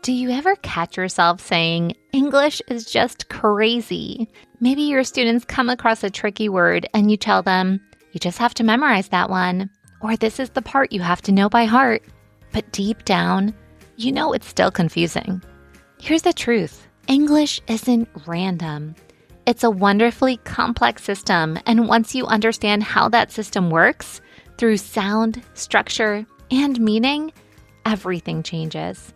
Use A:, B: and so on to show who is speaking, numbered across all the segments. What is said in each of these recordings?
A: Do you ever catch yourself saying, English is just crazy? Maybe your students come across a tricky word and you tell them, you just have to memorize that one, or this is the part you have to know by heart. But deep down, you know it's still confusing. Here's the truth. English isn't random. It's a wonderfully complex system, and once you understand how that system works, through sound, structure, and meaning, everything changes.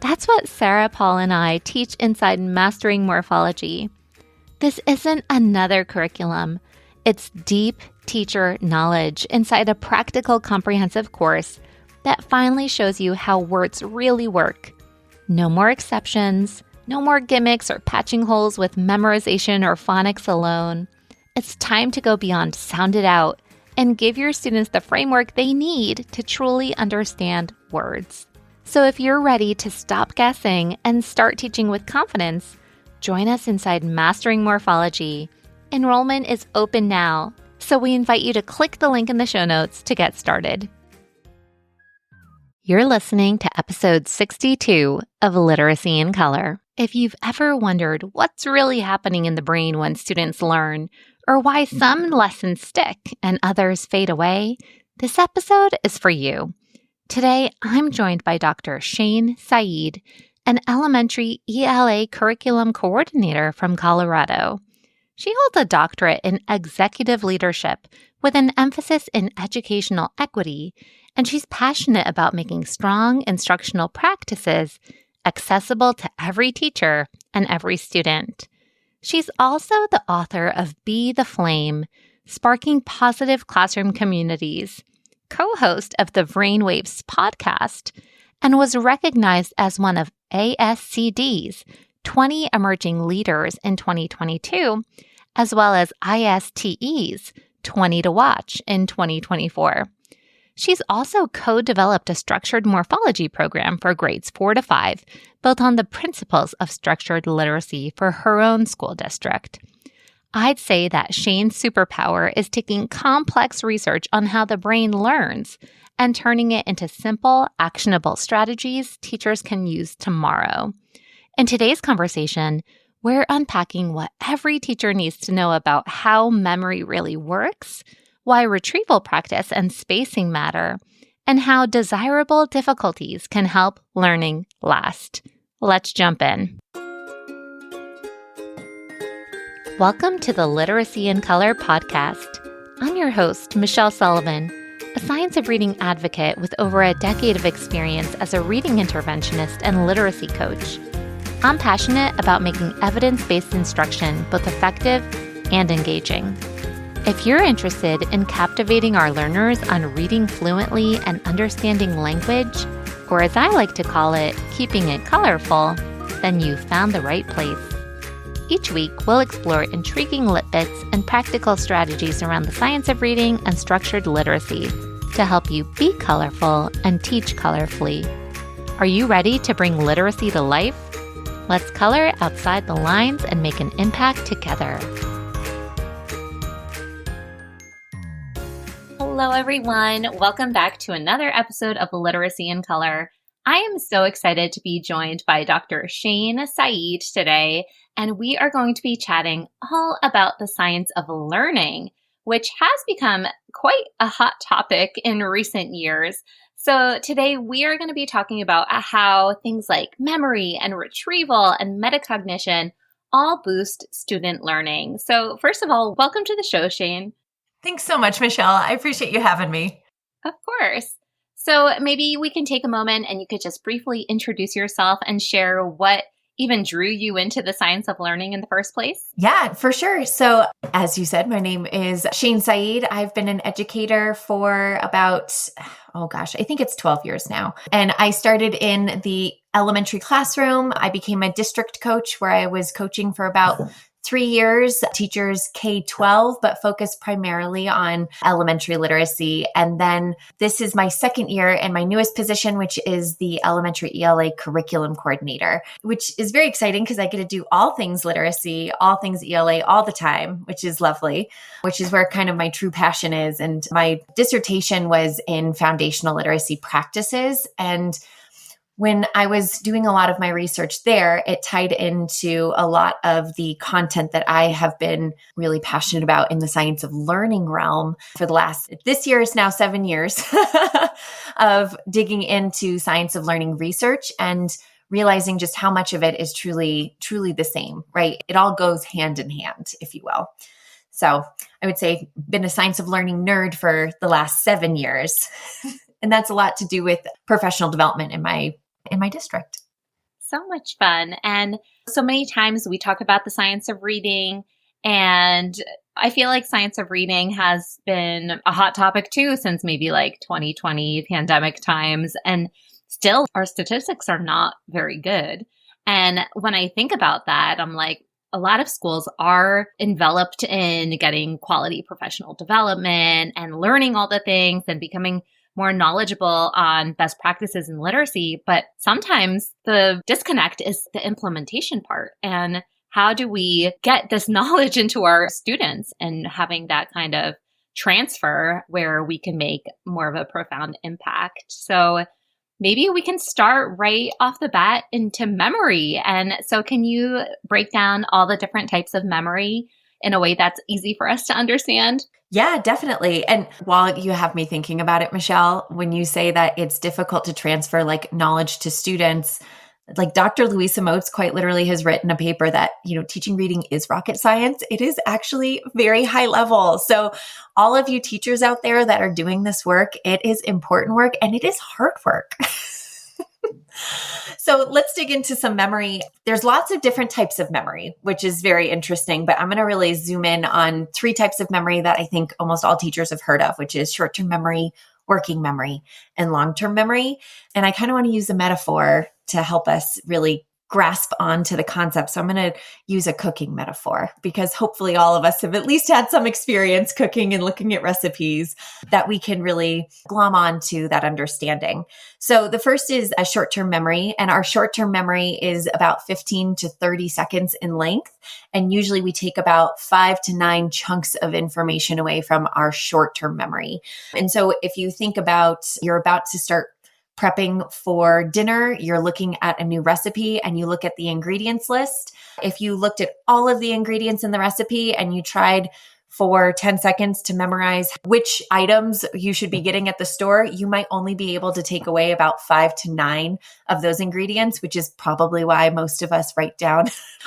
A: That's what Sarah, Paul, and I teach inside Mastering Morphology. This isn't another curriculum. It's deep teacher knowledge inside a practical, comprehensive course that finally shows you how words really work. No more exceptions, no more gimmicks or patching holes with memorization or phonics alone. It's time to go beyond sound it out and give your students the framework they need to truly understand words. So if you're ready to stop guessing and start teaching with confidence, join us inside Mastering Morphology. Enrollment is open now, so we invite you to click the link in the show notes to get started. You're listening to episode 62 of Literacy in Color. If you've ever wondered what's really happening in the brain when students learn, or why some lessons stick and others fade away, this episode is for you. Today, I'm joined by Dr. Saeed, an Elementary ELA Curriculum Coordinator from Colorado. She holds a doctorate in executive leadership with an emphasis in educational equity, and she's passionate about making strong instructional practices accessible to every teacher and every student. She's also the author of Be the Flame, Sparking Positive Classroom Communities, co-host of the Brainwaves podcast, and was recognized as one of ASCD's 20 Emerging Leaders in 2022, as well as ISTE's 20 to Watch in 2024. She's also co-developed a structured morphology program for grades 4 to 5, built on the principles of structured literacy for her own school district. I'd say that Shane's superpower is taking complex research on how the brain learns and turning it into simple, actionable strategies teachers can use tomorrow. In today's conversation, we're unpacking what every teacher needs to know about how memory really works, why retrieval practice and spacing matter, and how desirable difficulties can help learning last. Let's jump in. Welcome to the Literacy in Color podcast. I'm your host, Michelle Sullivan, a science of reading advocate with over a decade of experience as a reading interventionist and literacy coach. I'm passionate about making evidence-based instruction both effective and engaging. If you're interested in captivating our learners on reading fluently and understanding language, or as I like to call it, keeping it colorful, then you've found the right place. Each week, we'll explore intriguing lit bits and practical strategies around the science of reading and structured literacy to help you be colorful and teach colorfully. Are you ready to bring literacy to life? Let's color outside the lines and make an impact together. Hello, everyone. Welcome back to another episode of Literacy in Color. I am so excited to be joined by Dr. Saeed today, and we are going to be chatting all about the science of learning, which has become quite a hot topic in recent years. So today we are going to be talking about how things like memory and retrieval and metacognition all boost student learning. So first of all, welcome to the show, Shane.
B: Thanks so much, Michelle. I appreciate you having me.
A: Of course. So maybe we can take a moment and you could just briefly introduce yourself and share what even drew you into the science of learning in the first place?
B: Yeah, for sure. So as you said, my name is Saeed. I've been an educator for about, I think it's 12 years now. And I started in the elementary classroom. I became a district coach where I was coaching for about 3 years, teachers K-12, but focused primarily on elementary literacy. And then this is my second year in my newest position, which is the Elementary ELA Curriculum Coordinator, which is very exciting because I get to do all things literacy, all things ELA all the time, which is lovely, which is where kind of my true passion is. And my dissertation was in foundational literacy practices. And when I was doing a lot of my research there, it tied into a lot of the content that I have been really passionate about in the science of learning realm for this year is now 7 years of digging into science of learning research and realizing just how much of it is truly, truly the same, right? It all goes hand in hand, if you will. So I would say been a science of learning nerd for the last 7 years. And that's a lot to do with professional development in my district.
A: So much fun. And so many times we talk about the science of reading, and I feel like science of reading has been a hot topic too since maybe like 2020 pandemic times. And still our statistics are not very good. And when I think about that, I'm like, a lot of schools are enveloped in getting quality professional development and learning all the things and becoming more knowledgeable on best practices in literacy. But sometimes the disconnect is the implementation part. And how do we get this knowledge into our students and having that kind of transfer where we can make more of a profound impact? So maybe we can start right off the bat into memory. And so can you break down all the different types of memory in a way that's easy for us to understand?
B: Yeah, definitely. And while you have me thinking about it, Michelle, when you say that it's difficult to transfer like knowledge to students, like Dr. Louisa Moats quite literally has written a paper that, teaching reading is rocket science. It is actually very high level. So all of you teachers out there that are doing this work, it is important work and it is hard work. So let's dig into some memory. There's lots of different types of memory, which is very interesting, but I'm going to really zoom in on 3 types of memory that I think almost all teachers have heard of, which is short-term memory, working memory, and long-term memory. And I kind of want to use a metaphor to help us really grasp onto the concept. So I'm going to use a cooking metaphor because hopefully all of us have at least had some experience cooking and looking at recipes that we can really glom onto that understanding. So the first is a short-term memory, and our short-term memory is about 15 to 30 seconds in length. And usually we take about 5 to 9 chunks of information away from our short-term memory. And so if you think about you're about to start prepping for dinner, you're looking at a new recipe and you look at the ingredients list. If you looked at all of the ingredients in the recipe and you tried for 10 seconds to memorize which items you should be getting at the store, you might only be able to take away about 5 to 9 of those ingredients, which is probably why most of us write down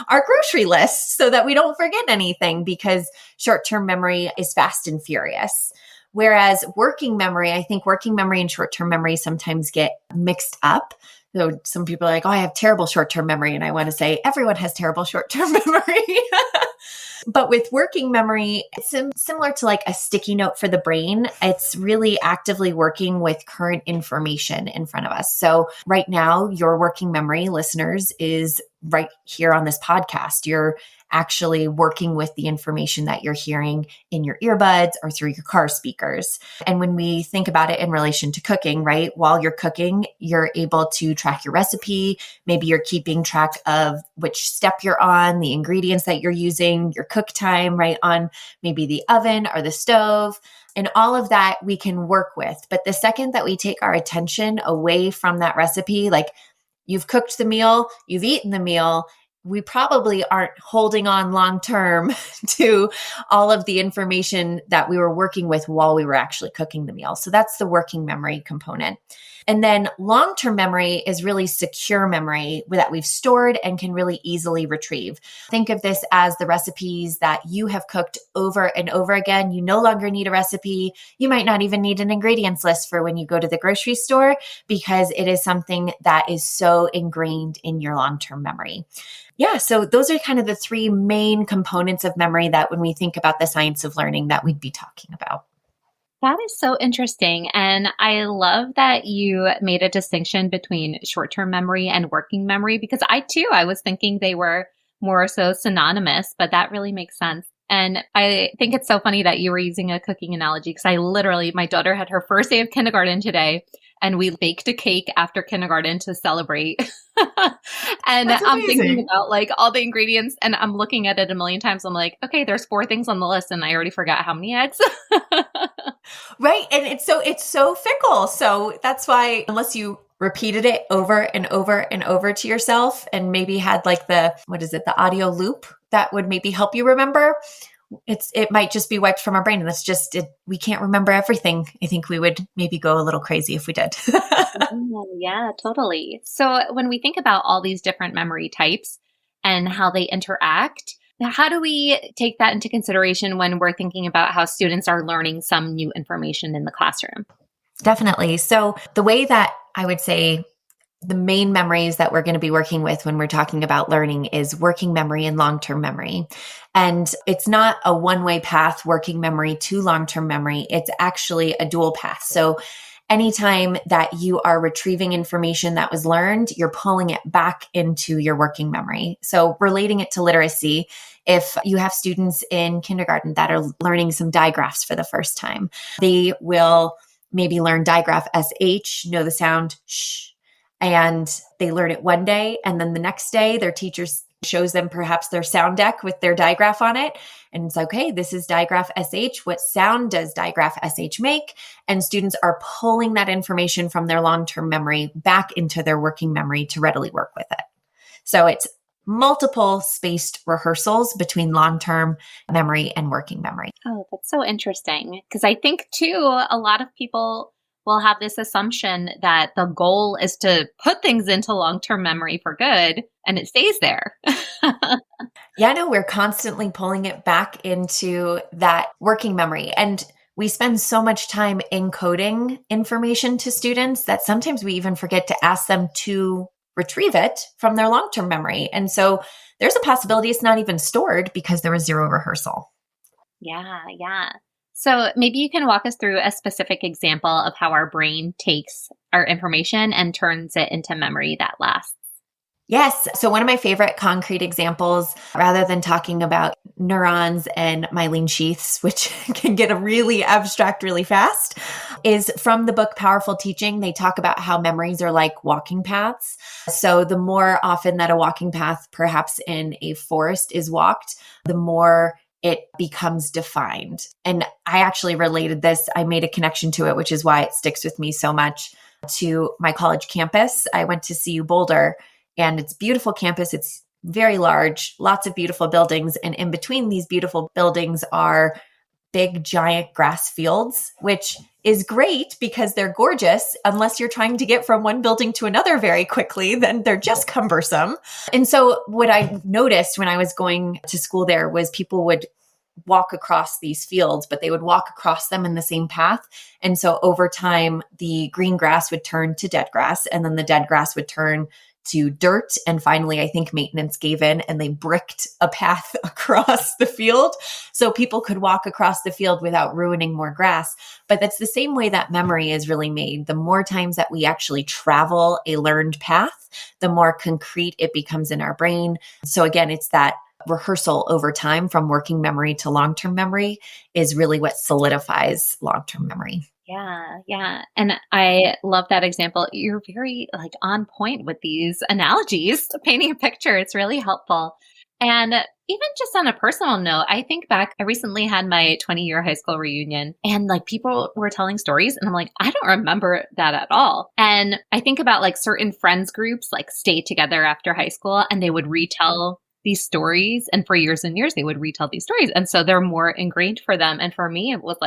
B: our grocery list so that we don't forget anything, because short-term memory is fast and furious. Whereas working memory, I think working memory and short-term memory sometimes get mixed up. So some people are like, oh, I have terrible short-term memory. And I want to say everyone has terrible short-term memory. But with working memory, it's similar to like a sticky note for the brain. It's really actively working with current information in front of us. So right now, your working memory, listeners, is right here on this podcast. You're actually working with the information that you're hearing in your earbuds or through your car speakers. And when we think about it in relation to cooking, right? While you're cooking, you're able to track your recipe. Maybe you're keeping track of which step you're on, the ingredients that you're using, your cook time, right? On maybe the oven or the stove. And all of that we can work with. But the second that we take our attention away from that recipe, like you've cooked the meal, you've eaten the meal, we probably aren't holding on long-term to all of the information that we were working with while we were actually cooking the meal. So that's the working memory component. And then long-term memory is really secure memory that we've stored and can really easily retrieve. Think of this as the recipes that you have cooked over and over again. You no longer need a recipe. You might not even need an ingredients list for when you go to the grocery store, because it is something that is so ingrained in your long-term memory. Yeah, so those are kind of the 3 main components of memory that when we think about the science of learning that we'd be talking about.
A: That is so interesting. And I love that you made a distinction between short-term memory and working memory, because I was thinking they were more so synonymous, but that really makes sense. And I think it's so funny that you were using a cooking analogy, because my daughter had her first day of kindergarten today, and we baked a cake after kindergarten to celebrate. And I'm thinking about like all the ingredients, and I'm looking at it a million times. I'm like, okay, there's 4 things on the list, and I already forgot how many eggs.
B: Right. And it's so fickle. So that's why, unless you repeated it over and over and over to yourself and maybe had like the audio loop that would maybe help you remember, it might just be wiped from our brain. And that's just it. We can't remember everything. I think we would maybe go a little crazy if we did.
A: Yeah, totally. So when we think about all these different memory types and how they interact, how do we take that into consideration when we're thinking about how students are learning some new information in the classroom?
B: Definitely. So the way that I would say the main memories that we're going to be working with when we're talking about learning is working memory and long-term memory. And it's not a one-way path, working memory to long-term memory. It's actually a dual path. So anytime that you are retrieving information that was learned, you're pulling it back into your working memory. So relating it to literacy, if you have students in kindergarten that are learning some digraphs for the first time, they will maybe learn digraph SH, know the sound sh, and they learn it one day. And then the next day, their teacher shows them perhaps their sound deck with their digraph on it. And it's okay, this is digraph SH. What sound does digraph SH make? And students are pulling that information from their long-term memory back into their working memory to readily work with it. So it's multiple spaced rehearsals between long-term memory and working memory.
A: Oh, that's so interesting. Because I think too, a lot of people will have this assumption that the goal is to put things into long-term memory for good and it stays there.
B: Yeah, no, we're constantly pulling it back into that working memory. And we spend so much time encoding information to students that sometimes we even forget to ask them to retrieve it from their long-term memory. And so there's a possibility it's not even stored because there was zero rehearsal.
A: Yeah. So maybe you can walk us through a specific example of how our brain takes our information and turns it into memory that lasts.
B: Yes. So one of my favorite concrete examples, rather than talking about neurons and myelin sheaths, which can get a really abstract really fast, is from the book Powerful Teaching. They talk about how memories are like walking paths. So the more often that a walking path, perhaps in a forest, is walked, the more it becomes defined. And I actually related this. I made a connection to it, which is why it sticks with me so much, to my college campus. I went to CU Boulder, and it's a beautiful campus. It's very large, lots of beautiful buildings. And in between these beautiful buildings are big, giant grass fields, which is great because they're gorgeous. Unless you're trying to get from one building to another very quickly, then they're just cumbersome. And so what I noticed when I was going to school there was people would walk across these fields, but they would walk across them in the same path. And so over time, the green grass would turn to dead grass, and then the dead grass would turn to dirt. And finally, I think maintenance gave in and they bricked a path across the field so people could walk across the field without ruining more grass. But that's the same way that memory is really made. The more times that we actually travel a learned path, the more concrete it becomes in our brain. So again, it's that rehearsal over time from working memory to long-term memory is really what solidifies long-term memory.
A: Yeah. And I love that example. You're very on point with these analogies, painting a picture. It's really helpful. And even just on a personal note, I think back, I recently had my 20-year high school reunion and people were telling stories and I'm like, I don't remember that at all. And I think about certain friends groups stay together after high school and they would retell these stories. And for years and years, they would retell these stories. And so they're more ingrained for them. And for me, it was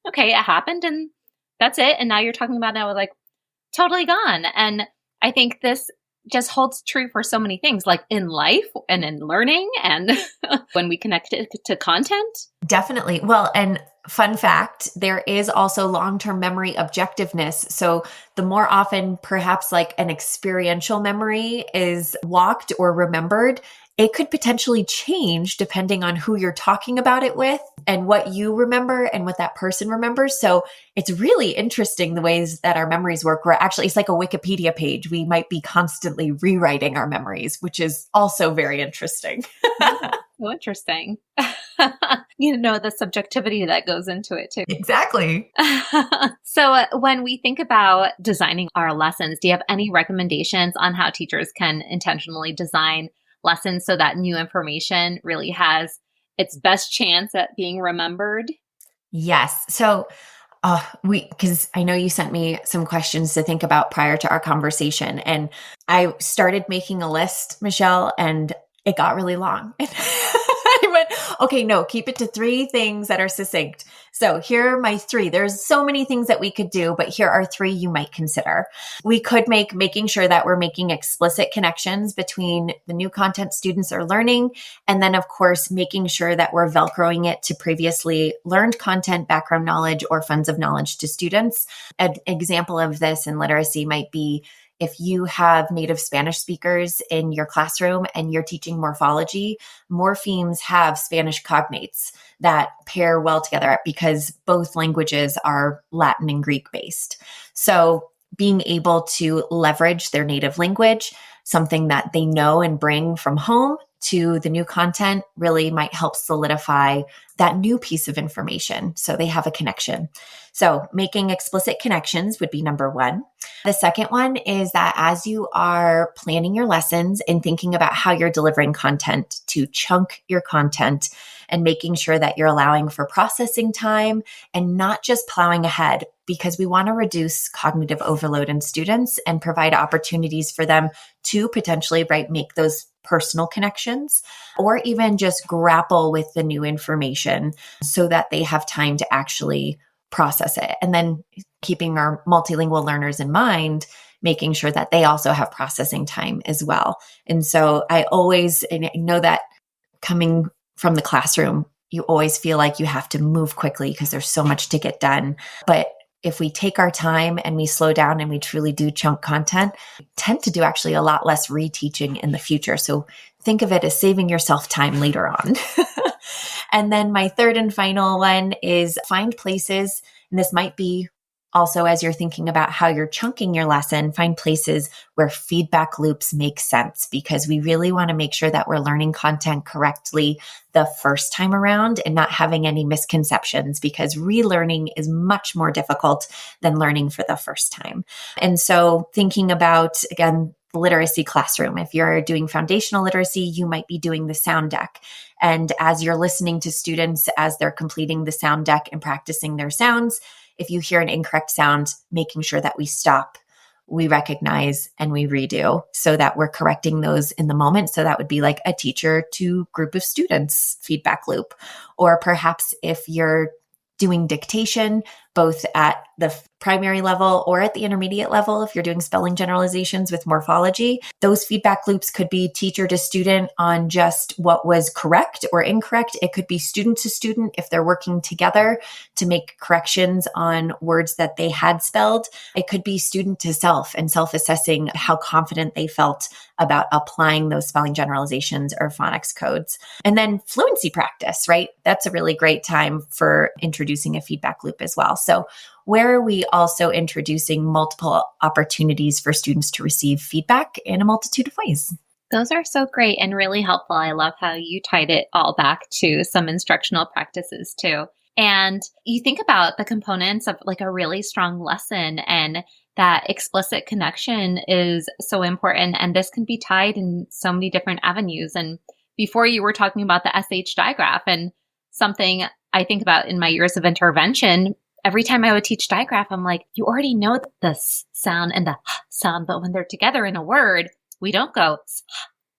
A: okay, it happened and that's it. And now you're talking about it. I was totally gone. And I think this just holds true for so many things, in life and in learning and when we connect it to content.
B: Definitely. Well, and fun fact, there is also long-term memory objectiveness. So the more often perhaps an experiential memory is walked or remembered, it could potentially change depending on who you're talking about it with and what you remember and what that person remembers. So it's really interesting the ways that our memories work. We're actually, it's like a Wikipedia page. We might be constantly rewriting our memories, which is also very interesting.
A: So interesting. The subjectivity that goes into it too.
B: Exactly.
A: So when we think about designing our lessons, do you have any recommendations on how teachers can intentionally design lessons so that new information really has its best chance at being remembered?
B: Yes. So Because I know you sent me some questions to think about prior to our conversation, and I started making a list, Michelle, and it got really long. I went, okay, no, keep it to 3 things that are succinct. So here are my 3. There's so many things that we could do, but here are 3 you might consider. We could making sure that we're making explicit connections between the new content students are learning. And then, of course, making sure that we're Velcroing it to previously learned content, background knowledge, or funds of knowledge to students. An example of this in literacy might be if you have native Spanish speakers in your classroom and you're teaching morphology, morphemes have Spanish cognates that pair well together because both languages are Latin and Greek based. So being able to leverage their native language, something that they know and bring from home to the new content, really might help solidify that new piece of information so they have a connection. So making explicit connections would be number 1. The second one is that as you are planning your lessons and thinking about how you're delivering content, to chunk your content and making sure that you're allowing for processing time and not just plowing ahead, because we want to reduce cognitive overload in students and provide opportunities for them to potentially, make those personal connections or even just grapple with the new information so that they have time to actually process it. And then keeping our multilingual learners in mind, making sure that they also have processing time as well. And so I know that coming from the classroom, you always feel like you have to move quickly because there's so much to get done. But if we take our time and we slow down and we truly do chunk content, we tend to do actually a lot less reteaching in the future. So think of it as saving yourself time later on. And then my third and final one is find places, and this might be also as you're thinking about how you're chunking your lesson, find places where feedback loops make sense, because we really want to make sure that we're learning content correctly the first time around and not having any misconceptions, because relearning is much more difficult than learning for the first time. And so thinking about, again, the literacy classroom, if you're doing foundational literacy, you might be doing the sound deck. And as you're listening to students as they're completing the sound deck and practicing their sounds, if you hear an incorrect sound, making sure that we stop, we recognize, and we redo so that we're correcting those in the moment. So that would be like a teacher to group of students feedback loop. Or perhaps if you're doing dictation, both at the primary level or at the intermediate level, if you're doing spelling generalizations with morphology, those feedback loops could be teacher to student on just what was correct or incorrect. It could be student to student if they're working together to make corrections on words that they had spelled. It could be student to self and self-assessing how confident they felt about applying those spelling generalizations or phonics codes. And then fluency practice, right? That's a really great time for introducing a feedback loop as well. So where are we also introducing multiple opportunities for students to receive feedback in a multitude of ways?
A: Those are so great and really helpful. I love how you tied it all back to some instructional practices too. And you think about the components of like a really strong lesson, and that explicit connection is so important. And this can be tied in so many different avenues. And before you were talking about the SH digraph, and something I think about in my years of intervention, every time I would teach digraph, I'm like, you already know the s sound and the h sound, but when they're together in a word, we don't go,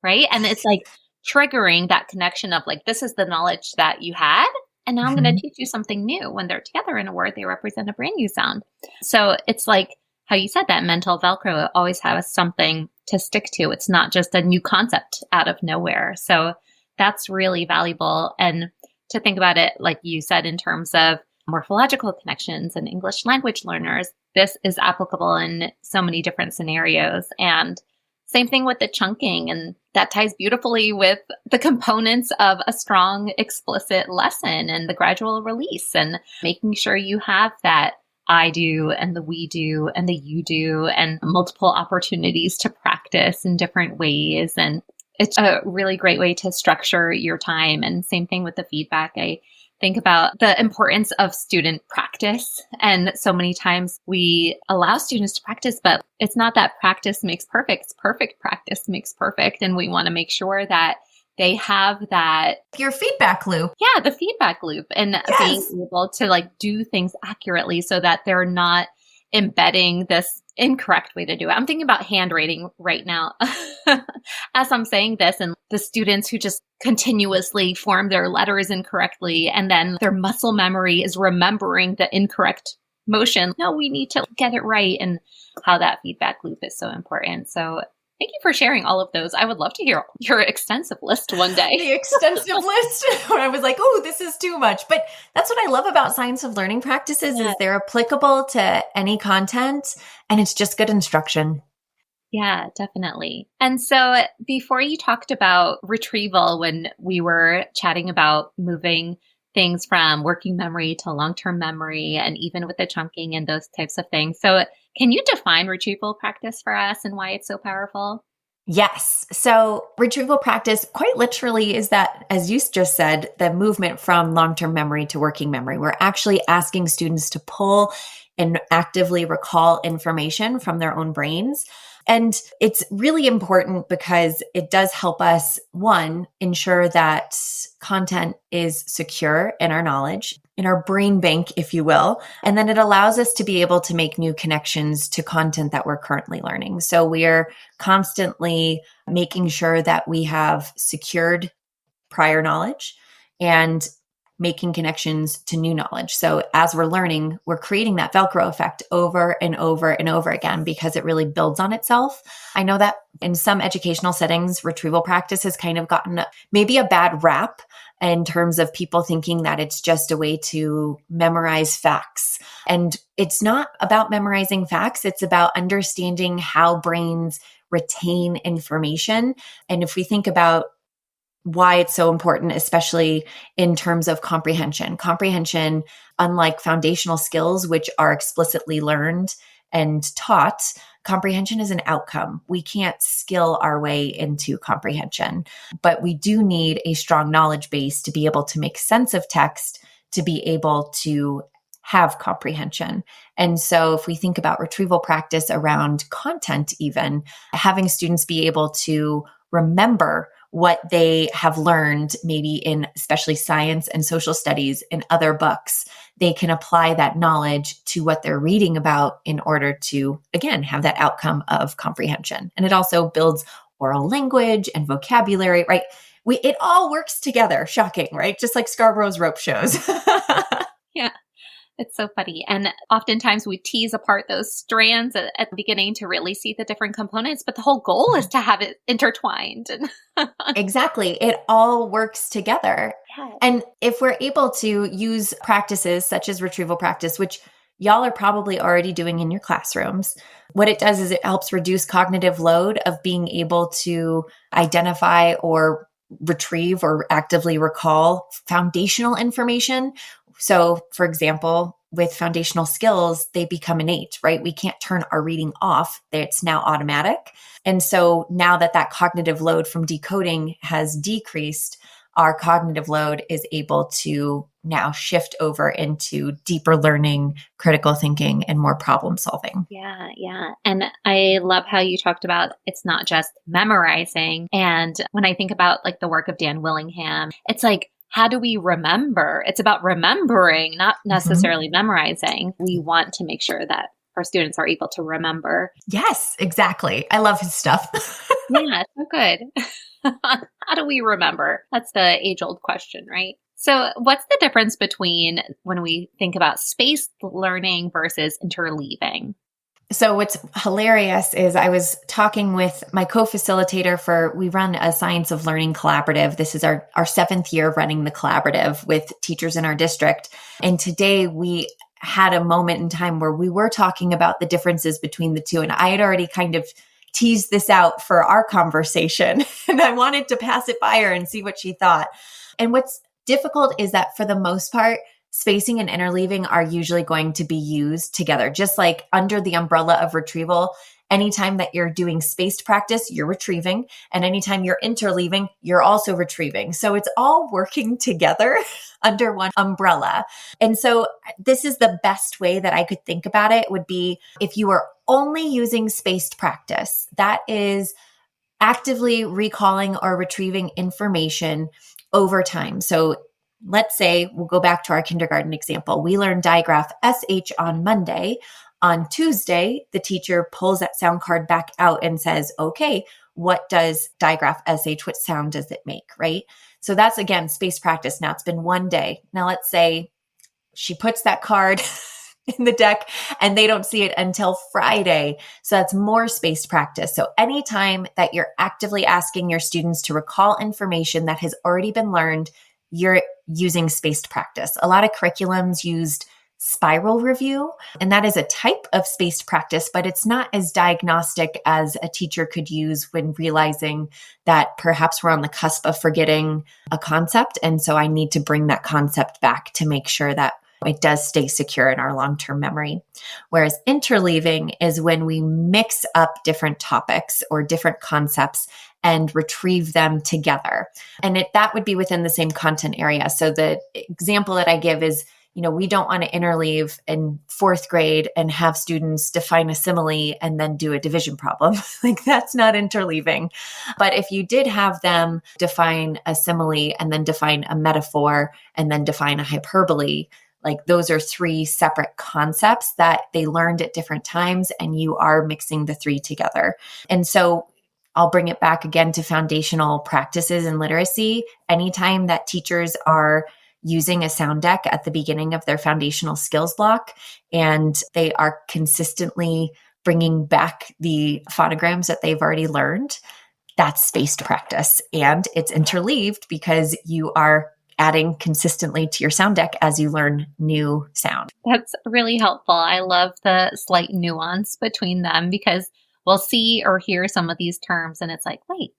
A: right? And it's like triggering that connection of like, this is the knowledge that you had, and now I'm going to teach you something new. When they're together in a word, they represent a brand new sound. So it's like how you said that mental Velcro, it always has something to stick to. It's not just a new concept out of nowhere. So that's really valuable. And to think about it, like you said, in terms of morphological connections and English language learners, this is applicable in so many different scenarios. And same thing with the chunking, and that ties beautifully with the components of a strong explicit lesson and the gradual release, and making sure you have that I do and the we do and the you do and multiple opportunities to practice in different ways. And it's a really great way to structure your time. And same thing with the feedback. I think about the importance of student practice. And so many times we allow students to practice, but it's not that practice makes perfect. It's perfect practice makes perfect. And we want to make sure that they have that,
B: your feedback loop.
A: yeah, the feedback loop, and
B: Yes.
A: being able to like do things accurately so that they're not embedding this incorrect way to do it. I'm thinking about handwriting right now as I'm saying this, and the students who just continuously form their letters incorrectly, and then their muscle memory is remembering the incorrect motion. No, we need to get it right, and how that feedback loop is so important. So thank you for sharing all of those. I would love to hear your extensive list one day.
B: The extensive list where I was like, oh, this is too much. But that's what I love about science of learning practices is they're applicable to any content, and it's just good instruction.
A: Yeah, definitely. And so before you talked about retrieval, when we were chatting about moving things from working memory to long-term memory, and even with the chunking and those types of things. So can you define retrieval practice for us and why it's so powerful?
B: Yes. So retrieval practice quite literally is that, as you just said, the movement from long-term memory to working memory. We're actually asking students to pull and actively recall information from their own brains. And it's really important because it does help us, one, ensure that content is secure in our knowledge, in our brain bank, if you will. And then it allows us to be able to make new connections to content that we're currently learning. So we are constantly making sure that we have secured prior knowledge and making connections to new knowledge. So as we're learning, we're creating that Velcro effect over and over and over again because it really builds on itself. I know that in some educational settings, retrieval practice has kind of gotten maybe a bad rap in terms of people thinking that it's just a way to memorize facts. And it's not about memorizing facts. It's about understanding how brains retain information. And if we think about why it's so important, especially in terms of comprehension. Comprehension, unlike foundational skills, which are explicitly learned and taught, comprehension is an outcome. We can't skill our way into comprehension, but we do need a strong knowledge base to be able to make sense of text, to be able to have comprehension. And so if we think about retrieval practice around content, even having students be able to remember what they have learned, maybe in especially science and social studies in other books, they can apply that knowledge to what they're reading about in order to, again, have that outcome of comprehension. And it also builds oral language and vocabulary, right? It all works together. Shocking, right? Just like Scarborough's rope shows.
A: Yeah. It's so funny. And oftentimes we tease apart those strands at the beginning to really see the different components, but the whole goal is to have it intertwined.
B: Exactly. It all works together.
A: Yes.
B: And if we're able to use practices such as retrieval practice, which y'all are probably already doing in your classrooms, what it does is it helps reduce cognitive load of being able to identify or retrieve or actively recall foundational information. So, for example, with foundational skills, they become innate, right? We can't turn our reading off. It's now automatic. And so now that that cognitive load from decoding has decreased, our cognitive load is able to now shift over into deeper learning, critical thinking, and more problem solving.
A: Yeah, yeah. And I love how you talked about it's not just memorizing. And when I think about like the work of Dan Willingham, it's like, how do we remember? It's about remembering, not necessarily memorizing. We want to make sure that our students are able to remember.
B: Yes, exactly. I love his stuff.
A: Yeah, so good. How do we remember? That's the age-old question, right? So what's the difference between when we think about spaced learning versus interleaving?
B: So what's hilarious is I was talking with my co-facilitator we run a Science of Learning collaborative. This is our 7th year of running the collaborative with teachers in our district. And today we had a moment in time where we were talking about the differences between the two. And I had already kind of teased this out for our conversation. And I wanted to pass it by her and see what she thought. And what's difficult is that for the most part, spacing and interleaving are usually going to be used together, just like under the umbrella of retrieval. Anytime that you're doing spaced practice, you're retrieving. And anytime you're interleaving, you're also retrieving. So it's all working together under one umbrella. And so this is the best way that I could think about it would be if you are only using spaced practice, that is actively recalling or retrieving information over time. So let's say we'll go back to our kindergarten example. We learned digraph SH on Monday. On Tuesday, the teacher pulls that sound card back out and says, okay, what does digraph SH, what sound does it make, right? So that's, again, spaced practice. Now it's been one day. Now let's say she puts that card in the deck and they don't see it until Friday. So that's more spaced practice. So anytime that you're actively asking your students to recall information that has already been learned, you're using spaced practice. A lot of curriculums used spiral review, and that is a type of spaced practice, but it's not as diagnostic as a teacher could use when realizing that perhaps we're on the cusp of forgetting a concept. And so I need to bring that concept back to make sure that it does stay secure in our long-term memory. Whereas interleaving is when we mix up different topics or different concepts and retrieve them together. And that would be within the same content area. So the example that I give is, we don't want to interleave in fourth grade and have students define a simile and then do a division problem. Like, that's not interleaving. But if you did have them define a simile and then define a metaphor and then define a hyperbole, like, those are three separate concepts that they learned at different times, and you are mixing the three together. And so I'll bring it back again to foundational practices in literacy. Anytime that teachers are using a sound deck at the beginning of their foundational skills block, and they are consistently bringing back the phonograms that they've already learned, that's spaced practice. And it's interleaved because you are adding consistently to your sound deck as you learn new sound.
A: That's really helpful. I love the slight nuance between them, because we'll see or hear some of these terms and it's like, wait,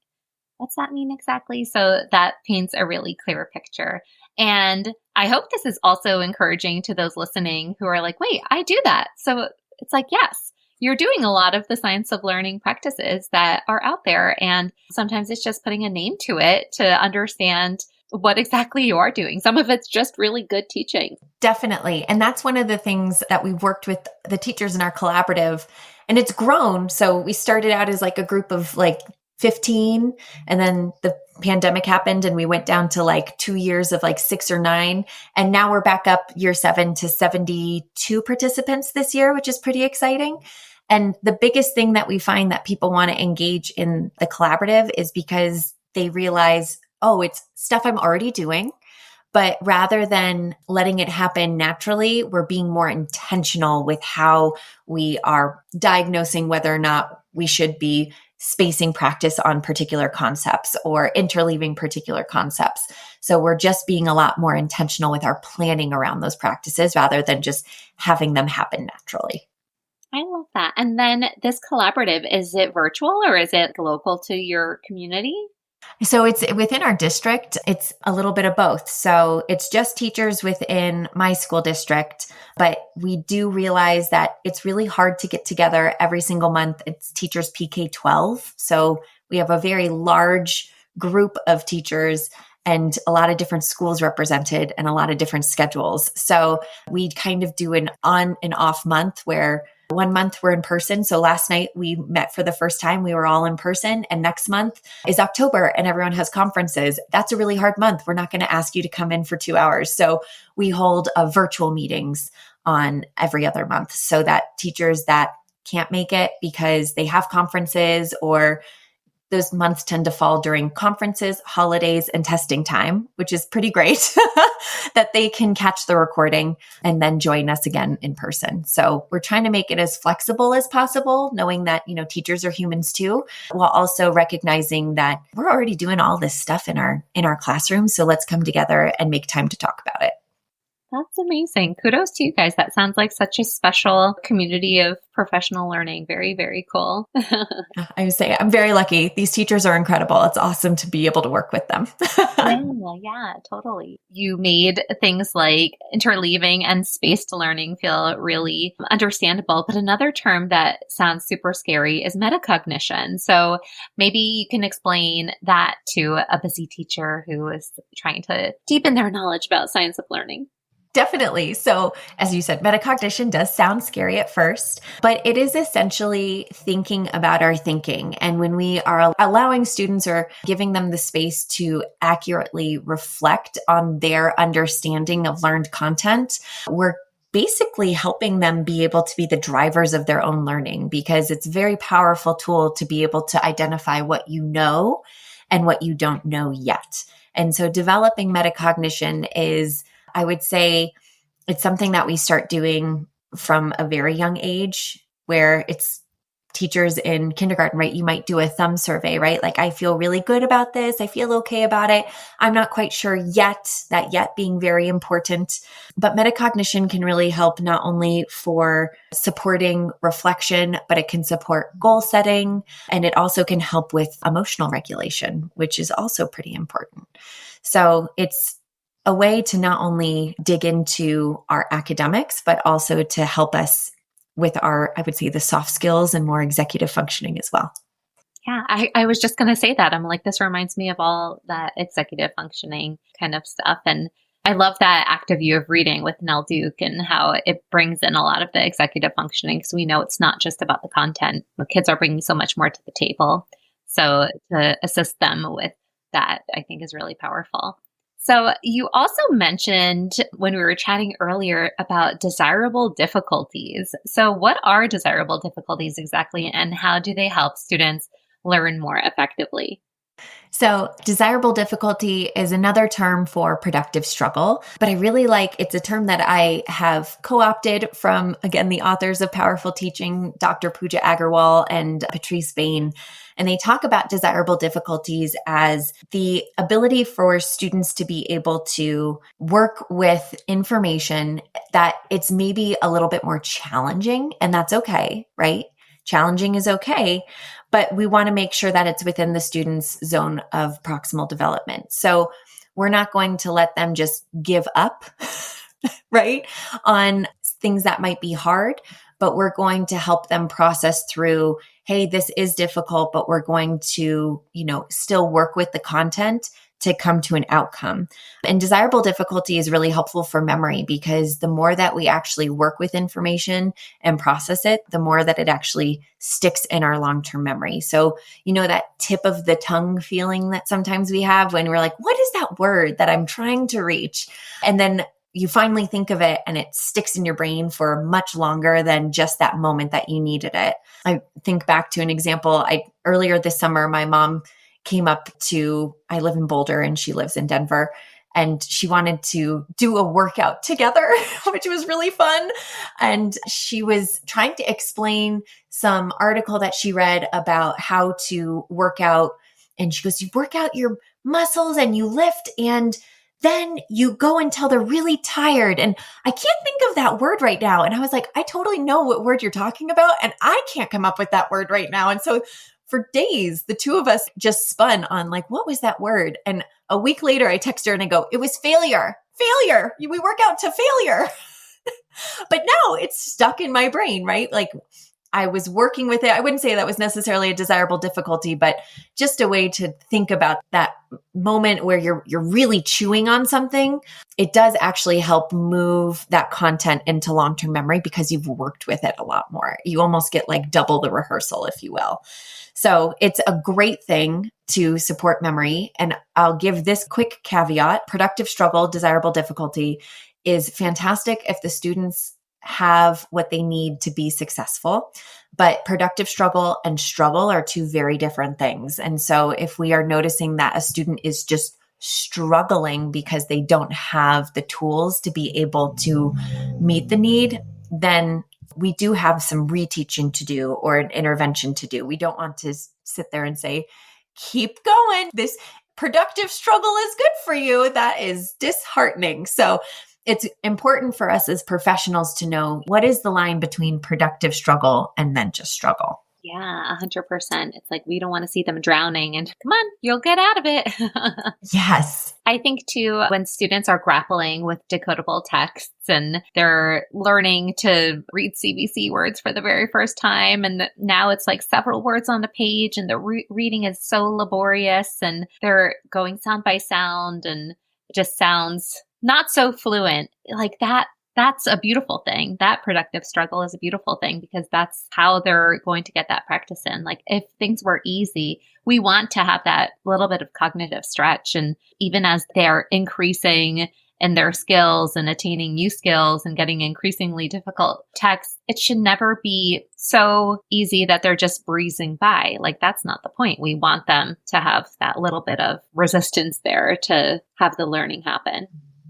A: what's that mean exactly? So that paints a really clear picture. And I hope this is also encouraging to those listening who are like, wait, I do that. So it's like, yes, you're doing a lot of the science of learning practices that are out there. And sometimes it's just putting a name to it to understand what exactly you are doing. Some of it's just really good teaching.
B: Definitely. And that's one of the things that we've worked with the teachers in our collaborative, and it's grown. So we started out as like a group of like 15, and then the pandemic happened and we went down to like 2 years of like 6 or 9. And now we're back up year 7 to 72 participants this year, which is pretty exciting. And the biggest thing that we find that people want to engage in the collaborative is because they realize, oh, it's stuff I'm already doing. But rather than letting it happen naturally, we're being more intentional with how we are diagnosing whether or not we should be spacing practice on particular concepts or interleaving particular concepts. So we're just being a lot more intentional with our planning around those practices rather than just having them happen naturally.
A: I love that. And then this collaborative, is it virtual or is it local to your community?
B: So it's within our district. It's a little bit of both. So it's just teachers within my school district, but we do realize that it's really hard to get together every single month. It's teachers PK-12. So we have a very large group of teachers and a lot of different schools represented and a lot of different schedules. So we kind of do an on and off month where one month we're in person. So last night we met for the first time. We were all in person. And next month is October and everyone has conferences. That's a really hard month. We're not going to ask you to come in for 2 hours. So we hold virtual meetings on every other month so that teachers that can't make it because they have conferences, or those months tend to fall during conferences, holidays, and testing time, which is pretty great, that they can catch the recording and then join us again in person. So we're trying to make it as flexible as possible, knowing that, teachers are humans too, while also recognizing that we're already doing all this stuff in our classroom. So let's come together and make time to talk about it.
A: That's amazing. Kudos to you guys. That sounds like such a special community of professional learning. Very, very cool.
B: I would say I'm very lucky. These teachers are incredible. It's awesome to be able to work with them.
A: Yeah, totally. You made things like interleaving and spaced learning feel really understandable. But another term that sounds super scary is metacognition. So maybe you can explain that to a busy teacher who is trying to deepen their knowledge about science of learning.
B: Definitely. So, as you said, metacognition does sound scary at first, but it is essentially thinking about our thinking. And when we are allowing students or giving them the space to accurately reflect on their understanding of learned content, we're basically helping them be able to be the drivers of their own learning, because it's a very powerful tool to be able to identify what you know and what you don't know yet. And so developing metacognition is, I would say, it's something that we start doing from a very young age, where it's teachers in kindergarten, right? You might do a thumb survey, right? Like, I feel really good about this. I feel okay about it. I'm not quite sure yet, that yet being very important. But metacognition can really help not only for supporting reflection, but it can support goal setting. And it also can help with emotional regulation, which is also pretty important. So it's a way to not only dig into our academics, but also to help us with our, I would say, the soft skills and more executive functioning as well.
A: Yeah, I was just going to say that. I'm like, this reminds me of all that executive functioning kind of stuff. And I love that active view of reading with Nell Duke and how it brings in a lot of the executive functioning, because we know it's not just about the content. The kids are bringing so much more to the table. So to assist them with that, I think is really powerful. So you also mentioned when we were chatting earlier about desirable difficulties. So what are desirable difficulties exactly, and how do they help students learn more effectively?
B: So desirable difficulty is another term for productive struggle, but I really like, it's a term that I have co-opted from, again, the authors of Powerful Teaching, Dr. Pooja Agarwal and Patrice Bain. And they talk about desirable difficulties as the ability for students to be able to work with information that it's maybe a little bit more challenging, and that's okay, right? Challenging is okay, but we want to make sure that it's within the student's zone of proximal development. So we're not going to let them just give up, right, on things that might be hard, but we're going to help them process through, hey, this is difficult, but we're going to, still work with the content to come to an outcome. And desirable difficulty is really helpful for memory, because the more that we actually work with information and process it, the more that it actually sticks in our long-term memory. So, that tip of the tongue feeling that sometimes we have when we're like, what is that word that I'm trying to reach? And then you finally think of it and it sticks in your brain for much longer than just that moment that you needed it. I think back to an example. Earlier this summer, my mom came up I live in Boulder and she lives in Denver, and she wanted to do a workout together, which was really fun. And she was trying to explain some article that she read about how to work out. And she goes, you work out your muscles and you lift, and then you go until they're really tired. And I can't think of that word right now. And I was like, I totally know what word you're talking about, and I can't come up with that word right now. And so for days, the two of us just spun on like, what was that word? And a week later, I text her and I go, it was failure. Failure. We work out to failure. But now it's stuck in my brain, right? Like, I was working with it. I wouldn't say that was necessarily a desirable difficulty, but just a way to think about that moment where you're really chewing on something. It does actually help move that content into long-term memory because you've worked with it a lot more. You almost get like double the rehearsal, if you will. So it's a great thing to support memory. And I'll give this quick caveat. Productive struggle, desirable difficulty is fantastic if the students have what they need to be successful. But productive struggle and struggle are two very different things. And so if we are noticing that a student is just struggling because they don't have the tools to be able to meet the need, then we do have some reteaching to do or an intervention to do. We don't want to sit there and say, keep going. This productive struggle is good for you. That is disheartening. So it's important for us as professionals to know what is the line between productive struggle and then just struggle.
A: Yeah, 100%. It's like, we don't want to see them drowning, and come on, you'll get out of it.
B: Yes.
A: I think too, when students are grappling with decodable texts and they're learning to read CVC words for the very first time, and now it's like several words on the page and the reading is so laborious and they're going sound by sound and it just sounds not so fluent, like that's a beautiful thing. That productive struggle is a beautiful thing because that's how they're going to get that practice in. Like if things were easy, we want to have that little bit of cognitive stretch. And even as they're increasing in their skills and attaining new skills and getting increasingly difficult texts, it should never be so easy that they're just breezing by. Like that's not the point. We want them to have that little bit of resistance there to have the learning happen.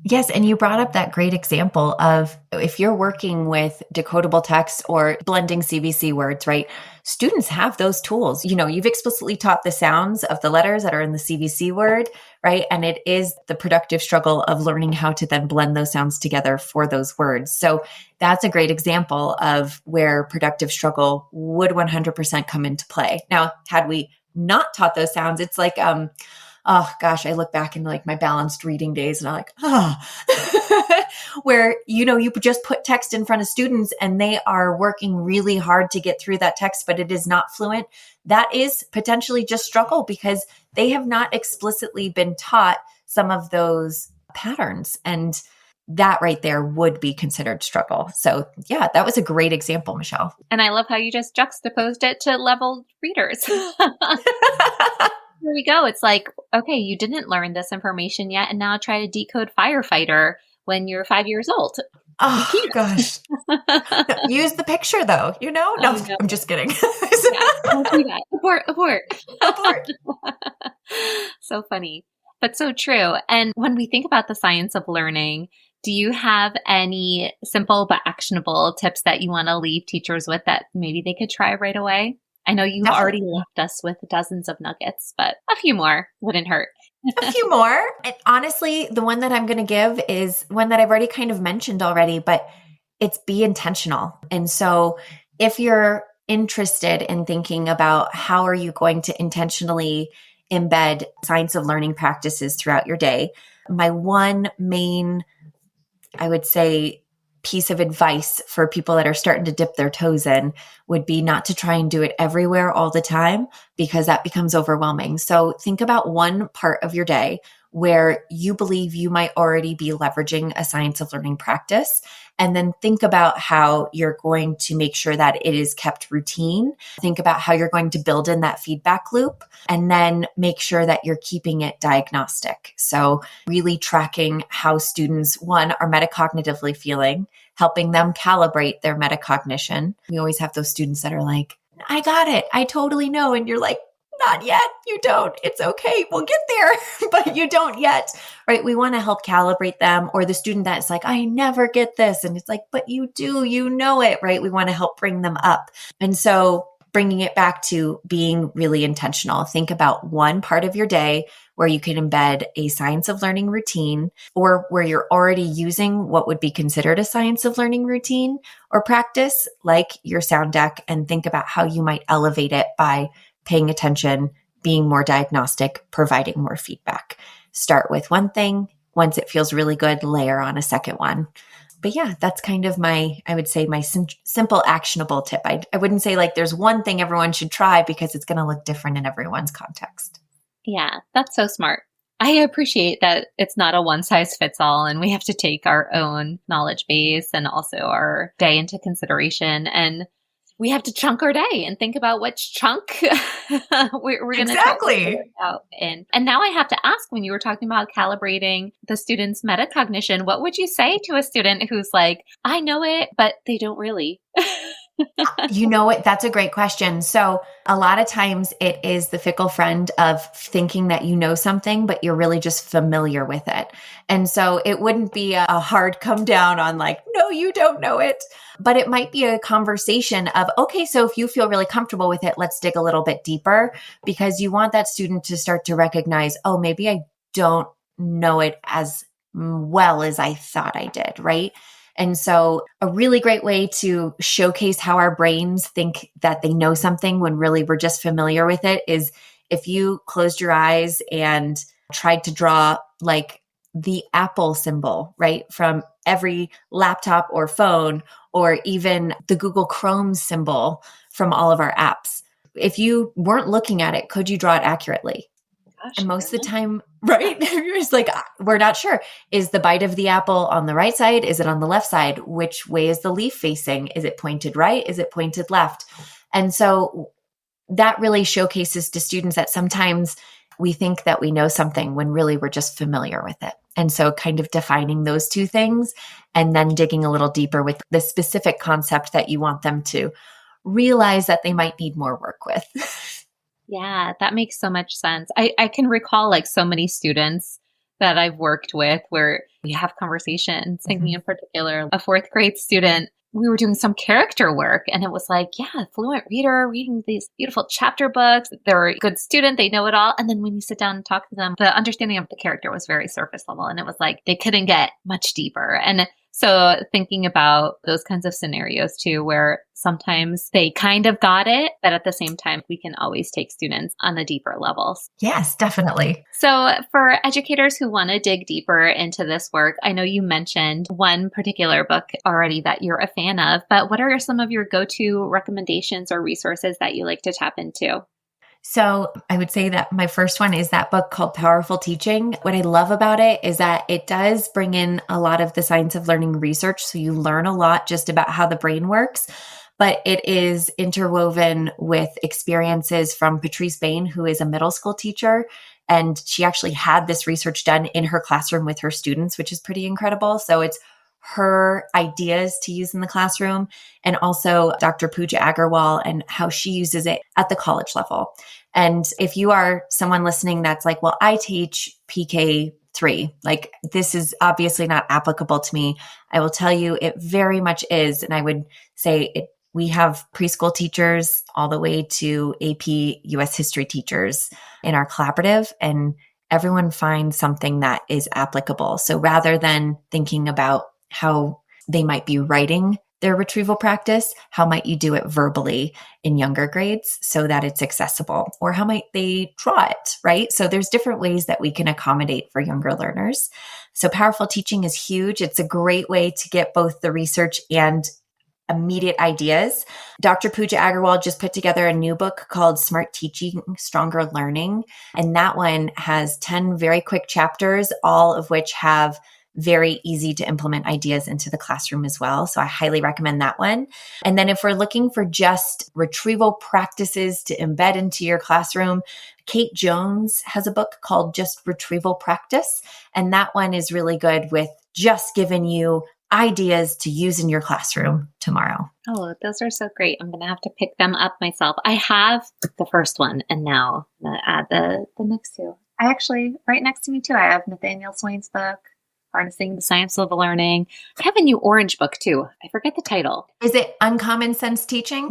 B: Yes. And you brought up that great example of if you're working with decodable text or blending CVC words, right? Students have those tools. You've explicitly taught the sounds of the letters that are in the CVC word, right? And it is the productive struggle of learning how to then blend those sounds together for those words. So that's a great example of where productive struggle would 100% come into play. Now, had we not taught those sounds, it's like, oh gosh, I look back in like my balanced reading days and I'm like, where, you just put text in front of students and they are working really hard to get through that text, but it is not fluent. That is potentially just struggle because they have not explicitly been taught some of those patterns. And that right there would be considered struggle. So yeah, that was a great example, Michelle.
A: And I love how you just juxtaposed it to leveled readers. Here we go. It's like, okay, you didn't learn this information yet, and now try to decode firefighter when you're 5 years old.
B: Oh, gosh. Use the picture, though, No, no. I'm just kidding.
A: Don't do that. Abort. So funny, but so true. And when we think about the science of learning, do you have any simple but actionable tips that you want to leave teachers with that maybe they could try right away? I know you've already left us with dozens of nuggets, but a few more wouldn't hurt.
B: A few more. And honestly, the one that I'm going to give is one that I've already kind of mentioned already, but it's be intentional. And so if you're interested in thinking about how are you going to intentionally embed science of learning practices throughout your day, my one main, I would say, piece of advice for people that are starting to dip their toes in would be not to try and do it everywhere all the time because that becomes overwhelming. So think about one part of your day where you believe you might already be leveraging a science of learning practice. And then think about how you're going to make sure that it is kept routine. Think about how you're going to build in that feedback loop and then make sure that you're keeping it diagnostic. So really tracking how students, one, are metacognitively feeling, helping them calibrate their metacognition. We always have those students that are like, I got it. I totally know. And you're like, not yet. You don't. It's okay. We'll get there, but you don't yet, right? We want to help calibrate them, or the student that's like, I never get this. And it's like, but you do, you know it, right? We want to help bring them up. And so bringing it back to being really intentional, think about one part of your day where you can embed a science of learning routine, or where you're already using what would be considered a science of learning routine or practice, like your sound deck, and think about how you might elevate it by paying attention, being more diagnostic, providing more feedback. Start with one thing. Once it feels really good, layer on a second one. But yeah, that's kind of I would say my simple actionable tip. I wouldn't say like there's one thing everyone should try because it's going to look different in everyone's context.
A: Yeah, that's so smart. I appreciate that it's not a one size fits all and we have to take our own knowledge base and also our day into consideration. And we have to chunk our day and think about which chunk we're going to
B: exactly
A: out in. And now I have to ask, when you were talking about calibrating the student's metacognition, what would you say to a student who's like, I know it, but they don't really?
B: You know what? That's a great question. So a lot of times it is the fickle friend of thinking that you know something, but you're really just familiar with it. And so it wouldn't be a hard come down on like, no, you don't know it. But it might be a conversation of, okay, so if you feel really comfortable with it, let's dig a little bit deeper, because you want that student to start to recognize, oh, maybe I don't know it as well as I thought I did, right? And so a really great way to showcase how our brains think that they know something when really we're just familiar with it is if you closed your eyes and tried to draw like the Apple symbol, right? From every laptop or phone, or even the Google Chrome symbol from all of our apps. If you weren't looking at it, could you draw it accurately? And most of the time, right? It's like, we're not sure. Is the bite of the apple on the right side? Is it on the left side? Which way is the leaf facing? Is it pointed right? Is it pointed left? And so that really showcases to students that sometimes we think that we know something when really we're just familiar with it. And so kind of defining those two things and then digging a little deeper with the specific concept that you want them to realize that they might need more work with.
A: Yeah, that makes so much sense. I can recall like so many students that I've worked with where we have conversations, thinking in particular, a fourth grade student, we were doing some character work and it was like, yeah, fluent reader, reading these beautiful chapter books. They're a good student. They know it all. And then when you sit down and talk to them, the understanding of the character was very surface level. And it was like, they couldn't get much deeper. And so thinking about those kinds of scenarios too, where sometimes they kind of got it, but at the same time, we can always take students on the deeper levels.
B: Yes, definitely.
A: So for educators who want to dig deeper into this work, I know you mentioned one particular book already that you're a fan of, but what are some of your go-to recommendations or resources that you like to tap into?
B: So I would say that my first one is that book called Powerful Teaching. What I love about it is that it does bring in a lot of the science of learning research. So you learn a lot just about how the brain works, but it is interwoven with experiences from Patrice Bain, who is a middle school teacher. And she actually had this research done in her classroom with her students, which is pretty incredible. So it's her ideas to use in the classroom, and also Dr. Pooja Agarwal and how she uses it at the college level. And if you are someone listening that's like, well, I teach PK3, like this is obviously not applicable to me, I will tell you it very much is. And I would say we have preschool teachers all the way to AP US history teachers in our collaborative, and everyone finds something that is applicable. So rather than thinking about how they might be writing their retrieval practice, how might you do it verbally in younger grades so that it's accessible? Or how might they draw it, right? So there's different ways that we can accommodate for younger learners. So Powerful Teaching is huge. It's a great way to get both the research and immediate ideas. Dr. Pooja Agarwal just put together a new book called Smart Teaching, Stronger Learning. And that one has 10 very quick chapters, all of which have very easy to implement ideas into the classroom as well. So I highly recommend that one. And then if we're looking for just retrieval practices to embed into your classroom, Kate Jones has a book called Just Retrieval Practice. And that one is really good with just giving you ideas to use in your classroom tomorrow.
A: Oh, those are so great. I'm going to have to pick them up myself. I have the first one, and now I'm going to add the next two. I actually, right next to me too, I have Nathaniel Swain's book, Harnessing the Science of Learning. I have a new orange book too. I forget the title.
B: Is it Uncommon Sense Teaching?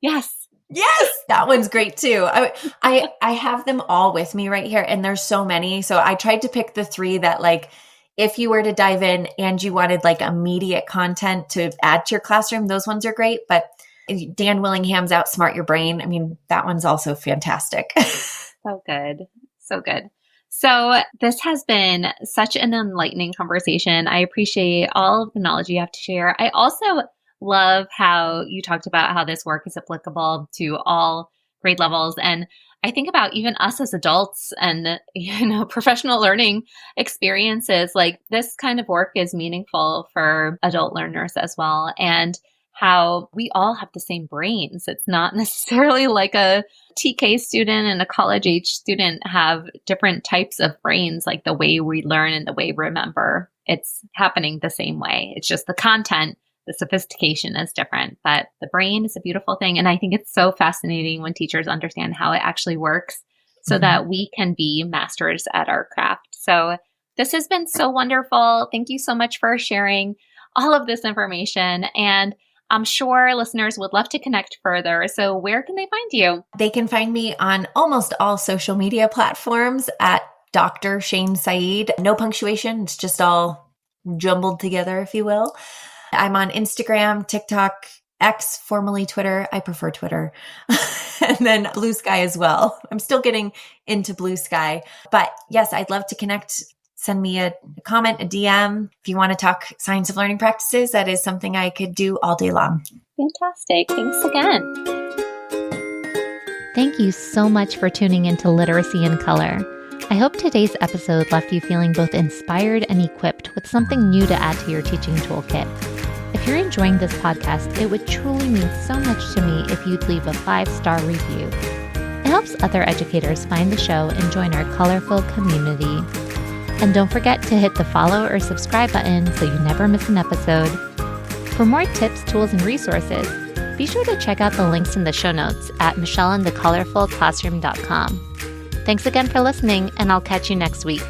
A: Yes.
B: Yes, that one's great too. I have them all with me right here, and there's so many. So I tried to pick the three that, like, if you were to dive in and you wanted like immediate content to add to your classroom, those ones are great. But Dan Willingham's Outsmart Your Brain, I mean, that one's also fantastic.
A: So good. So good. So this has been such an enlightening conversation. I appreciate all of the knowledge you have to share. I also love how you talked about how this work is applicable to all grade levels. And I think about even us as adults and, professional learning experiences, like this kind of work is meaningful for adult learners as well. And how we all have the same brains. It's not necessarily like a TK student and a college age student have different types of brains, like the way we learn and the way we remember. It's happening the same way. It's just the content, the sophistication is different, but the brain is a beautiful thing. And I think it's so fascinating when teachers understand how it actually works so that we can be masters at our craft. So this has been so wonderful. Thank you so much for sharing all of this information. And I'm sure listeners would love to connect further. So where can they find you?
B: They can find me on almost all social media platforms at Dr. Shane Saeed. No punctuation. It's just all jumbled together, if you will. I'm on Instagram, TikTok, X, formerly Twitter. I prefer Twitter. And then Blue Sky as well. I'm still getting into Blue Sky. But yes, I'd love to connect. Send me a comment, a DM. If you want to talk science of learning practices, that is something I could do all day long.
A: Fantastic. Thanks again. Thank you so much for tuning into Literacy in Color. I hope today's episode left you feeling both inspired and equipped with something new to add to your teaching toolkit. If you're enjoying this podcast, it would truly mean so much to me if you'd leave a 5-star review. It helps other educators find the show and join our colorful community. And don't forget to hit the follow or subscribe button so you never miss an episode. For more tips, tools, and resources, be sure to check out the links in the show notes at michelleandthecolorfulclassroom.com. Thanks again for listening, and I'll catch you next week.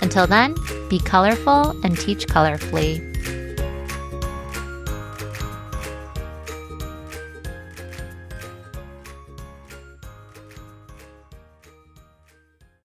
A: Until then, be colorful and teach colorfully.